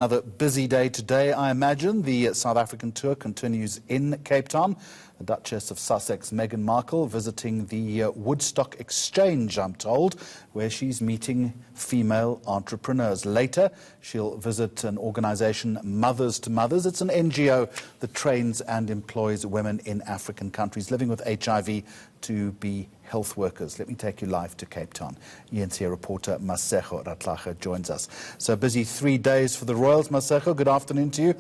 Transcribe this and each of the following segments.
Another busy day today, I imagine. The South African tour continues in Cape Town. The Duchess of Sussex, Meghan Markle, visiting the Woodstock Exchange, I'm told, where she's meeting female entrepreneurs. Later, she'll visit an organization, Mothers to Mothers. It's an NGO that trains and employs women in African countries living with HIV to be health workers. Let me take you live to Cape Town. eNCA reporter Masego Rahlaga joins us. So busy 3 days for the royals. Masego, good afternoon to you.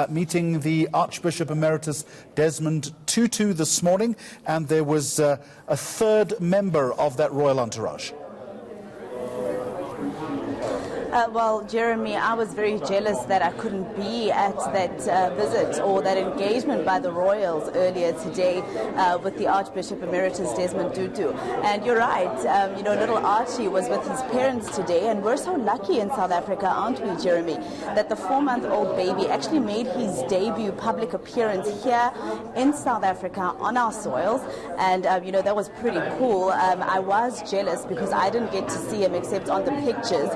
Meeting the Archbishop Emeritus Desmond Tutu this morning, and there was a third member of that royal entourage. Well, Jeremy, I was very jealous that I couldn't be at that visit or that engagement by the royals earlier today with the Archbishop Emeritus Desmond Tutu. And you're right, little Archie was with his parents today, and we're so lucky in South Africa, aren't we, Jeremy, that the 4-month-old baby actually made his debut public appearance here in South Africa on our soils. And, that was pretty cool. I was jealous because I didn't get to see him except on the pictures.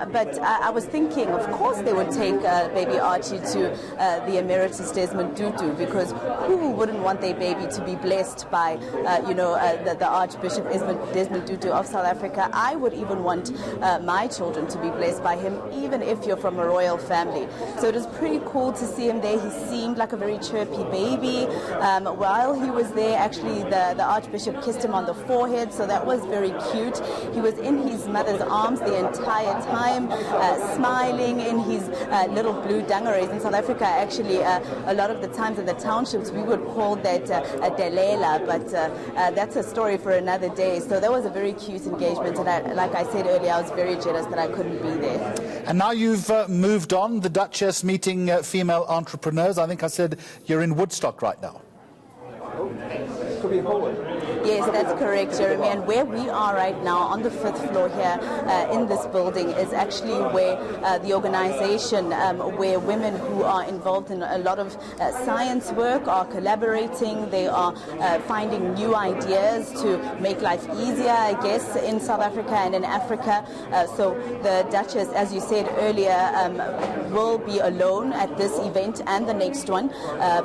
But I was thinking, of course, they would take baby Archie to the Emeritus Desmond Tutu, because who wouldn't want their baby to be blessed by, the Archbishop Desmond Tutu of South Africa? I would even want my children to be blessed by him, even if you're from a royal family. So it was pretty cool to see him there. He seemed like a very chirpy baby. While he was there, actually, the Archbishop kissed him on the forehead, so that was very cute. He was in his mother's arms the entire time, smiling in his little blue dungarees. In South Africa, actually, a lot of the times in the townships, we would call that a delela, but that's a story for another day. So that was a very cute engagement, and like I said earlier, I was very jealous that I couldn't be there. And now you've moved on, the Duchess meeting female entrepreneurs. I think I said you're in Woodstock right now. Could be Yes, that's correct, Jeremy. And where we are right now on the 5th floor here in this building is actually where the organization, where women who are involved in a lot of science work are collaborating. They are finding new ideas to make life easier, I guess, in South Africa and in Africa. So the Duchess, as you said earlier, will be alone at this event and the next one.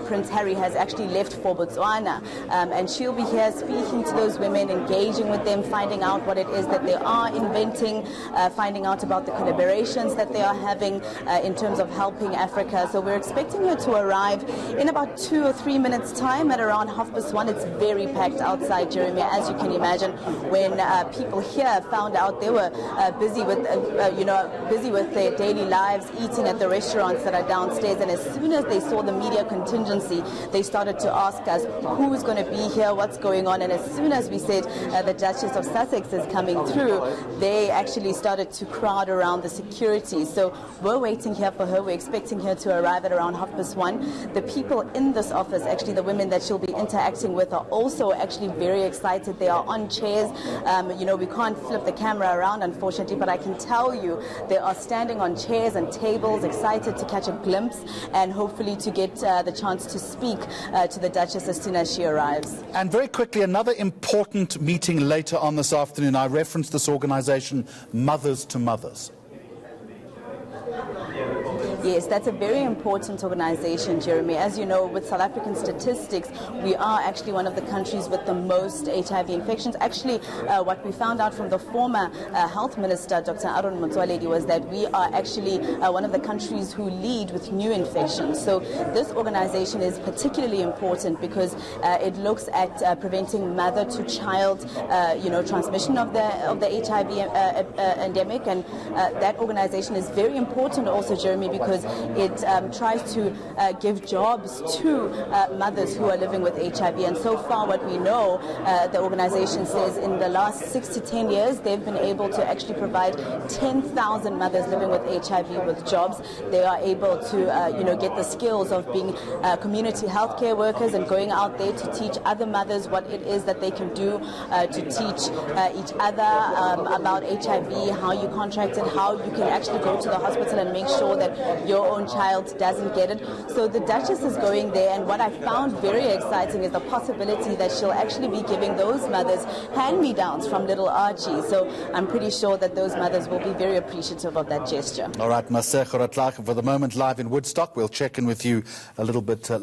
Prince Harry has actually left for Botswana, and she'll be here speaking to those women, engaging with them, finding out what it is that they are inventing, finding out about the collaborations that they are having in terms of helping Africa. So we're expecting her to arrive in about 2 or 3 minutes' time at around 1:30. It's very packed outside, Jeremy, as you can imagine. When people here found out, they were busy with their daily lives, eating at the restaurants that are downstairs. And as soon as they saw the media contingency, they started to ask us who's going to be here, what's going on. And as soon as we said the Duchess of Sussex is coming through, they actually started to crowd around the security. So we're waiting here for her. We're expecting her to arrive at around 1:30. The people in this office, actually the women that she'll be interacting with, are also actually very excited. They are on chairs. We can't flip the camera around, unfortunately, but I can tell you they are standing on chairs and tables, excited to catch a glimpse and hopefully to get the chance to speak to the Duchess as soon as she arrives. And very quickly, another important meeting later on this afternoon. I referenced this organization, Mothers to Mothers. Yes, that's a very important organization, Jeremy. As you know, with South African statistics, we are actually one of the countries with the most HIV infections. Actually, what we found out from the former health minister, Dr. Aaron Motsoaledi, was that we are actually one of the countries who lead with new infections. So this organization is particularly important because it looks at preventing mother-to-child, transmission of the HIV endemic, and that organization is very important also, Jeremy, because it tries to give jobs to mothers who are living with HIV. And so far what we know, the organization says in the last 6 to 10 years, they've been able to actually provide 10,000 mothers living with HIV with jobs. They are able to, get the skills of being community healthcare workers and going out there to teach other mothers what it is that they can do to teach each other about HIV, how you contract it, how you can actually go to the hospital and make sure that your own child doesn't get it. So the Duchess is going there, and what I found very exciting is the possibility that she'll actually be giving those mothers hand-me-downs from little Archie. So I'm pretty sure that those mothers will be very appreciative of that gesture. All right, Masego Rahlaga, for the moment live in Woodstock. We'll check in with you a little bit later.